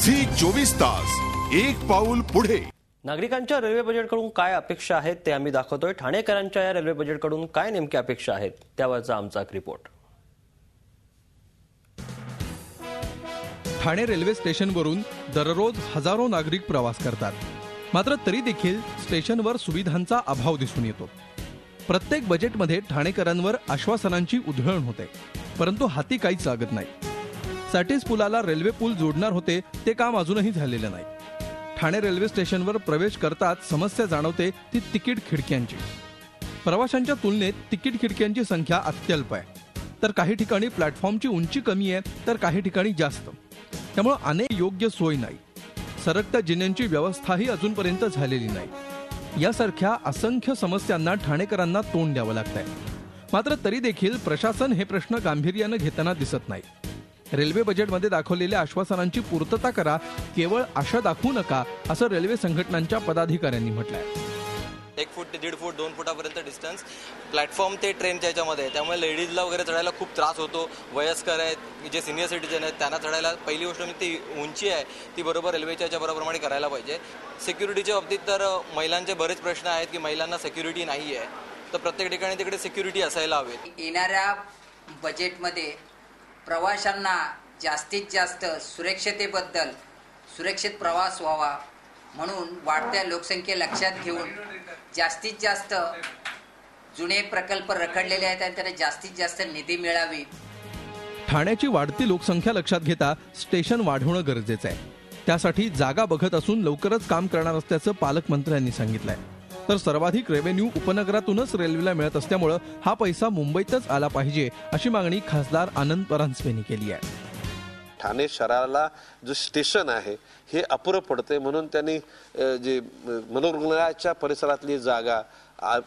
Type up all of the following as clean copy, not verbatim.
Zee 24 तास एक पाऊल पुढे। नागरिकांच्या रेल्वे बजेटकडून काय अपेक्षा आहेत ते आम्ही दाखवतोय। ठाणेकरांच्या या रेल्वे बजेटकडून काय नेमक्या अपेक्षा आहेत त्यावरचा आमचा एक रिपोर्ट। ठाणे रेल्वे स्टेशनवरून दररोज हजारो नागरिक प्रवास करतात, मात्र तरी देखील स्टेशनवर सुविधांचा अभाव दिसून येतो। प्रत्येक बजेटमध्ये ठाणेकरांवर आश्वासनांची उधळण होते, परंतु हाती काहीच लागत नाही। सॅटिस पुलाला रेल्वे पूल जोडणार होते, ते काम अजूनही झालेलं नाही। ठाणे रेल्वे स्टेशनवर प्रवेश करताच समस्या जाणवते ती तिकीट खिडक्यांची। प्रवाशांच्या तुलनेत तिकीट खिडक्यांची संख्या अत्यल्प आहे, तर काही ठिकाणी प्लॅटफॉर्मची उंची कमी आहे, तर काही ठिकाणी जास्त। त्यामुळे अनेक योग्य सोय नाही, सरकत्या जिन्यांची व्यवस्थाही अजूनपर्यंत झालेली नाही। यासारख्या असंख्य समस्यांना ठाणेकरांना तोंड द्यावं लागतंय, मात्र तरी देखील प्रशासन हे प्रश्न गांभीर्याने घेताना दिसत नाही। रेल्वे बजेटमध्ये दाखवलेल्या आश्वासनांची पूर्तता करा, केवळ आशा दाखवू नका, असं रेल्वे संघटनांच्या पदाधिकाऱ्यांनी म्हटलंय। 1 फूट ते 1.5 फूट 2 फुटापर्यंत डिस्टन्स प्लॅटफॉर्म ते ट्रेनच्या याच्यामध्ये, त्यामुळे लेडीजला वगैरे चढायला खूप त्रास होतो। वयस्कर आहेत, जे सिनियर सिटीजन आहेत, त्यांना चढायला पहिली गोष्ट म्हणजे ती उंची आहे ती बरोबर रेल्वेच्या याच्याप्रमाणे करायला पाहिजे। सिक्युरिटीच्या बाबतीत तर महिलांचे बरेच प्रश्न आहेत की महिलांना सिक्युरिटी नाही आहे, तर प्रत्येक ठिकाणी तिकडे सिक्युरिटी असायला हवी। येणाऱ्या बजेटमध्ये प्रवाशांना जास्तीत जास्त सुरक्षिततेबद्दल सुरक्षित प्रवास व्हावा म्हणून वाढत्या लोकसंख्ये लक्षात घेऊन जास्तीत जास्त जुने प्रकल्प रखडलेले आहेत आणि त्यांना जास्तीत जास्त निधी मिळावी। ठाण्याची वाढती लोकसंख्या लक्षात घेता स्टेशन वाढवणं गरजेचं आहे। त्यासाठी जागा बघत असून लवकरच काम करणार असल्याचं पालकमंत्र्यांनी सांगितलंय। तर सर्वाधिक रेव्हेन्यू उपनगरातूनच रेल्वेला मिळत असल्यामुळे हा पैसा मुंबईतच आला पाहिजे, अशी मागणी खासदार आनंद परांजपेंनी केली आहे। ठाणे शहराला जो स्टेशन आहे हे अपुरं पडते, म्हणून त्यांनी जे मनोरुग्णालयाच्या परिसरातली जागा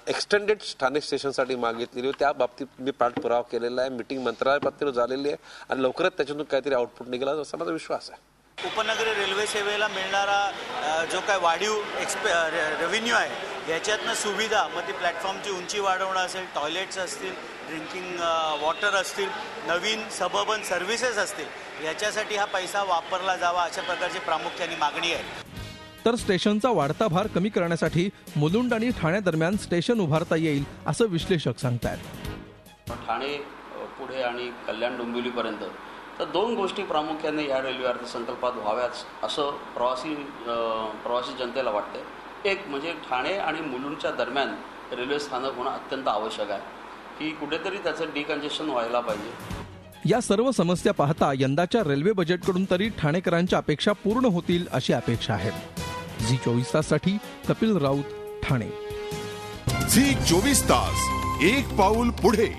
एक्सटेंडेड ठाणे स्टेशनसाठी मागितलेली, त्या बाबतीत मी पाठपुरावा केलेला आहे। मीटिंग मंत्रालय पातळीवर झालेली आहे आणि लवकरच त्याच्यातून काहीतरी आउटपुट निघेल असा माझा विश्वास आहे। उपनगरी रेल्वे सेवेला मिळणारा जो काय वाढीव रेव्हेन्यू आहे याच्यातनं सुविधा, मग ती प्लॅटफॉर्मची उंची वाढवणं असेल, टॉयलेट्स असतील, ड्रिंकिंग वॉटर असतील, नवीन सबअर्बन सर्व्हिसेस असतील, याच्यासाठी हा पैसा वापरला जावा अशा प्रकारची प्रामुख्याने मागणी आहे। तर स्टेशनचा वाढता भार कमी करण्यासाठी मुलुंड आणि ठाणे दरम्यान स्टेशन उभारता येईल, असं विश्लेषक सांगतायत। ठाणे पुढे आणि कल्याण डोंबिवलीपर्यंत तर 2 गोष्टी प्रामुख्याने या रेल्वे अर्थसंकल्पात व्हाव्यात असं प्रवासी जनतेला वाटतंय। एक म्हणजे ठाणे आणि मुलुंडच्या दरम्यान रेल्वे स्थानक होणं अत्यंत आवश्यक आहे, की कुठेतरी त्याचं डिकंजेशन व्हायला पाहिजे। या सर्व समस्या पाहता यंदाच्या रेल्वे बजेटकडून तरी ठाणेकरांच्या अपेक्षा पूर्ण होतील अशी अपेक्षा आहे। झी 24 ताससाठी कपिल राऊत, ठाणे। झी 24 तास एक पाऊल पुढे।